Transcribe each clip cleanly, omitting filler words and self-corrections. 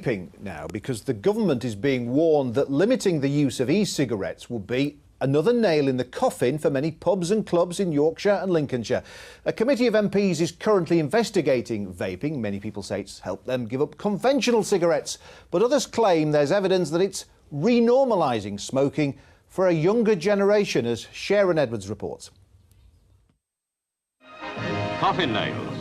vaping now, because the government is being warned that limiting the use of e-cigarettes will be another nail in the coffin for many pubs and clubs in Yorkshire and Lincolnshire. A committee of MPs is currently investigating vaping. Many people say it's helped them give up conventional cigarettes, but others claim there's evidence that it's renormalising smoking for a younger generation, as SHARON reports. Coffin nails.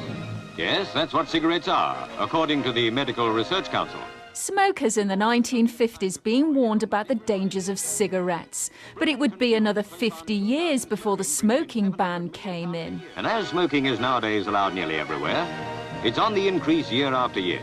Yes, that's what cigarettes are, according to the Medical Research Council. Smokers in the 1950s being warned about the dangers of cigarettes. But it would be another 50 years before the smoking ban came in. And as smoking is nowadays allowed nearly everywhere, it's on the increase year after year.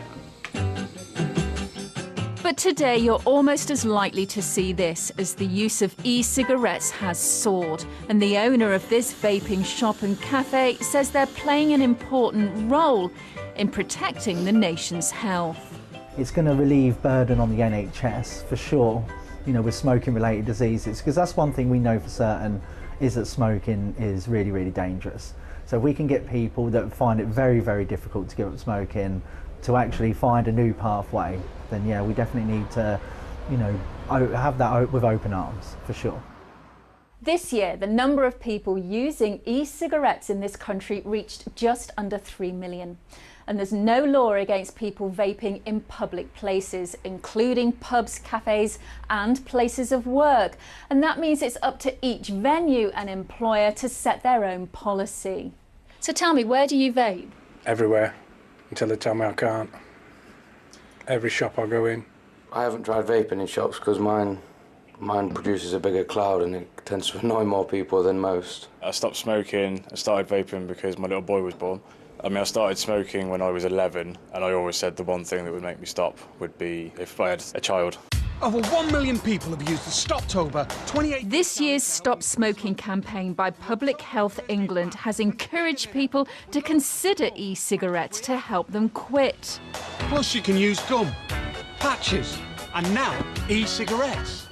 But today you're almost as likely to see this, as the use of e-cigarettes has soared. And the owner of this vaping shop and cafe says they're playing an important role in protecting the nation's health. It's going to relieve burden on the NHS for sure, you know, with smoking related diseases, because that's one thing we know for certain, is that smoking is really, really dangerous. So if we can get people that find it very, very difficult to give up smoking to actually find a new pathway, then yeah, we definitely need to, you know, have that with open arms for sure. This year, the number of people using e-cigarettes in this country reached just under 3 million. And there's no law against people vaping in public places, including pubs, cafes and places of work. And that means it's up to each venue and employer to set their own policy. So tell me, where do you vape? Everywhere, until they tell me I can't. Every shop I go in. I haven't tried vaping in shops because mine produces a bigger cloud and it tends to annoy more people than most. I stopped smoking, I started vaping because my little boy was born. I mean, I started smoking when I was 11, and I always said the one thing that would make me stop would be if I had a child. Over 1 million people have used the Stoptober 28... This year's Stop Smoking campaign by Public Health England has encouraged people to consider e-cigarettes to help them quit. Plus you can use gum, patches, and now e-cigarettes.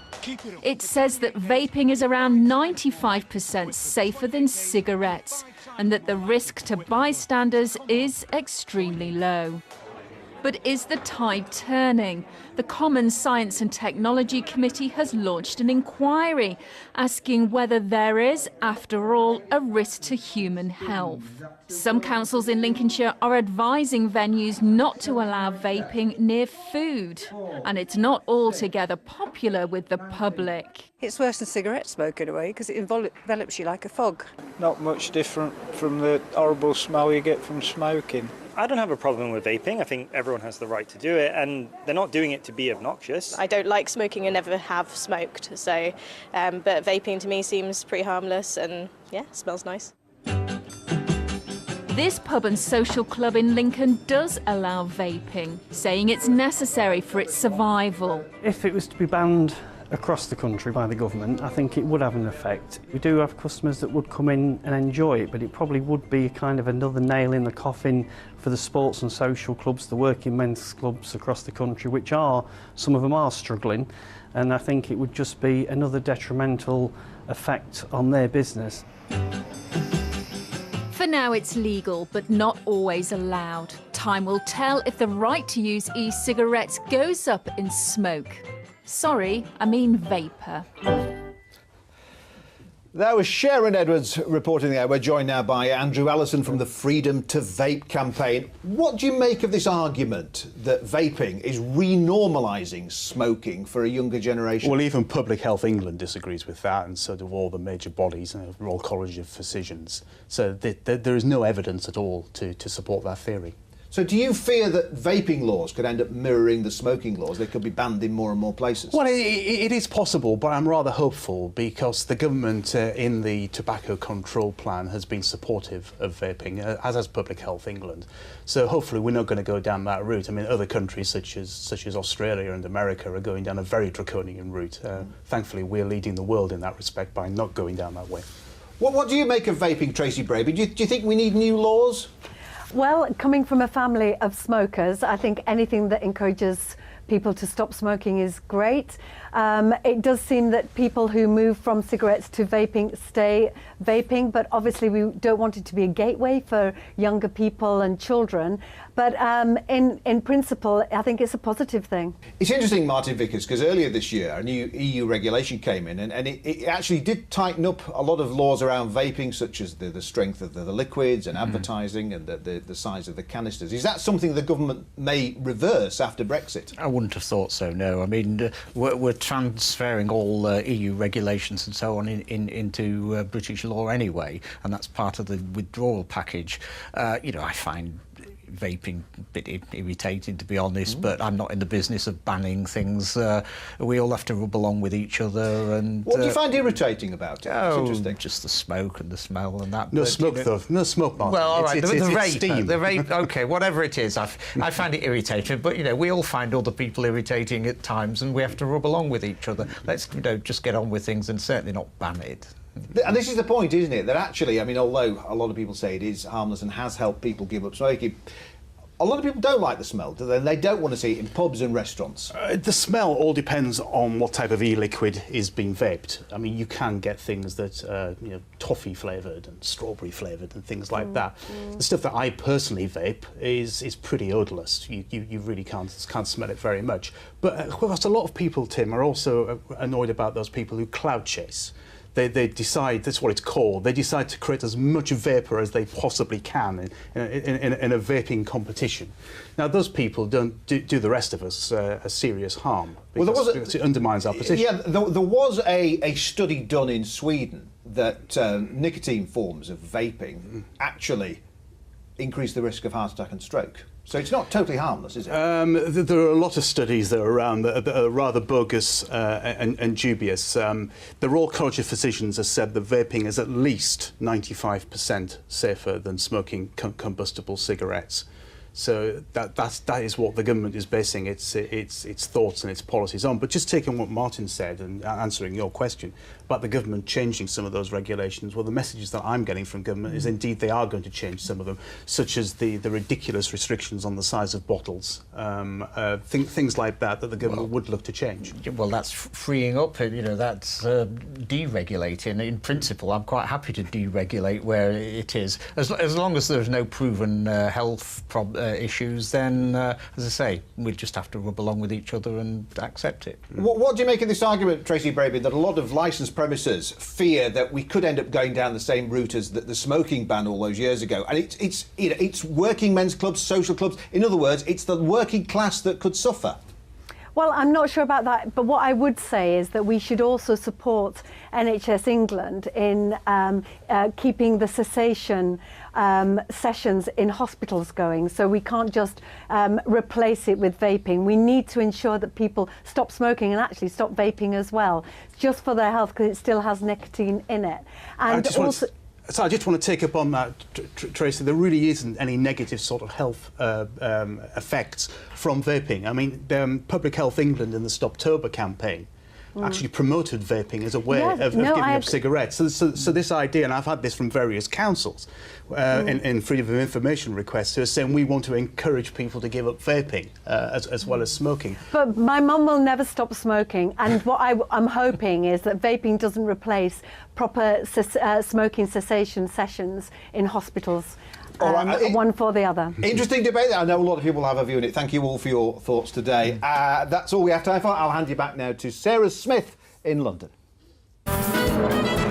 It says that vaping is around 95% safer than cigarettes, and that the risk to bystanders is extremely low. But is the tide turning? The Commons Science and Technology Committee has launched an inquiry asking whether there is, after all, a risk to human health. Some councils in Lincolnshire are advising venues not to allow vaping near food, and it's not altogether popular with the public. It's worse than cigarette smoke in a way, because it envelops you like a fog. Not much different from the horrible smell you get from smoking. I don't have a problem with vaping. I think everyone has the right to do it, and they're not doing it to be obnoxious. I don't like smoking and never have smoked, so but vaping to me seems pretty harmless and yeah, smells nice. This pub and social club in Lincoln does allow vaping, saying it's necessary for its survival. If it was to be banned across the country by the government, I think it would have an effect. We do have customers that would come in and enjoy it, but it probably would be kind of another nail in the coffin for the sports and social clubs, the working men's clubs across the country, which are, some of them are struggling, and I think it would just be another detrimental effect on their business. For now it's legal, but not always allowed. Time will tell if the right to use e-cigarettes goes up in smoke. Sorry, I mean vapour. That was SHARON reporting there. We're joined now by Allison from the Freedom to Vape campaign. What do you make of this argument that vaping is renormalising smoking for a younger generation? Well, even Public Health England disagrees with that, and so do all the major bodies, the Royal College of Physicians. So there is no evidence at all to support that theory. So do you fear that vaping laws could end up mirroring the smoking laws? They could be banned in more and more places. Well, it is possible, but I'm rather hopeful because the government in the tobacco control plan has been supportive of vaping, as has Public Health England. So hopefully we're not going to go down that route. I mean, other countries such as Australia and America are going down a very draconian route. Thankfully, we're leading the world in that respect by not going down that way. What do you make of vaping, Tracy Braby? Do you think we need new laws? Well, coming from a family of smokers, I think anything that encourages people to stop smoking is great. It does seem that people who move from cigarettes to vaping stay vaping, but obviously we don't want it to be a gateway for younger people and children. But in principle, I think it's a positive thing. It's interesting, Martin Vickers, because earlier this year a new EU regulation came in and it actually did tighten up a lot of laws around vaping, such as the strength of the liquids and advertising and the size of the canisters. Is that something the government may reverse after Brexit? I wouldn't have thought so, no. I mean, we're transferring all EU regulations and so on into British law anyway, and that's part of the withdrawal package. You know, I find vaping a bit irritating, to be honest, but I'm not in the business of banning things. We all have to rub along with each other. And what do you find irritating about it? Oh, it's interesting. Just the smoke and the smell and that. No smoke, though. No smoke, Martin. Well, all right, it's the vape. Steam. The vape, OK, whatever it is, I find it irritating. But, you know, we all find other people irritating at times and we have to rub along with each other. Let's, you know, just get on with things and certainly not ban it. And this is the point, isn't it? That actually, I mean, although a lot of people say it is harmless and has helped people give up smoking, a lot of people don't like the smell, do they? They don't want to see it in pubs and restaurants. The smell all depends on what type of e-liquid is being vaped. I mean, you can get things that you know, toffee flavoured and strawberry flavoured and things like that. The stuff that I personally vape is pretty odourless. You really can't smell it very much. But of course, a lot of people, Tim, are also annoyed about those people who cloud chase. They decide, that's what it's called, they decide to create as much vapour as they possibly can in a vaping competition. Now, those people don't do the rest of us a serious harm, because it undermines our position. Yeah, there was a study done in Sweden that nicotine forms of vaping actually increase the risk of heart attack and stroke. So it's not totally harmless, is it? There are a lot of studies that are around that are rather bogus and dubious. The Royal College of Physicians has said that vaping is at least 95% safer than smoking combustible cigarettes. So that is what the government is basing its thoughts and its policies on. But just taking what Martin said and answering your question about the government changing some of those regulations, well, the messages that I'm getting from government is indeed they are going to change some of them, such as the ridiculous restrictions on the size of bottles, things like that the government would look to change. Well, that's freeing up, you know, that's deregulating. In principle, I'm quite happy to deregulate where it is, as long as there's no proven health issues, then, as I say, we just have to rub along with each other and accept it. What do you make of this argument, Tracy Brabin, that a lot of licensed premises fear that we could end up going down the same route as the smoking ban all those years ago? And it's working men's clubs, social clubs. In other words, it's the working class that could suffer. Well, I'm not sure about that, but what I would say is that we should also support NHS England in keeping the cessation sessions in hospitals going. So we can't just replace it with vaping. We need to ensure that people stop smoking and actually stop vaping as well, just for their health, because it still has nicotine in it. And So I just want to take up on that, Tracy. There really isn't any negative sort of health effects from vaping. I mean, Public Health England in the Stoptober campaign actually promoted vaping as a way of giving up cigarettes. So this idea, and I've had this from various councils in freedom of information requests, who are saying we want to encourage people to give up vaping as well as smoking. But my mum will never stop smoking, and what I'm hoping is that vaping doesn't replace proper smoking cessation sessions in hospitals. One for the other. Interesting debate. I know a lot of people have a view on it. Thank you all for your thoughts today. That's all we have time for. I'll hand you back now to Sarah Smith in London.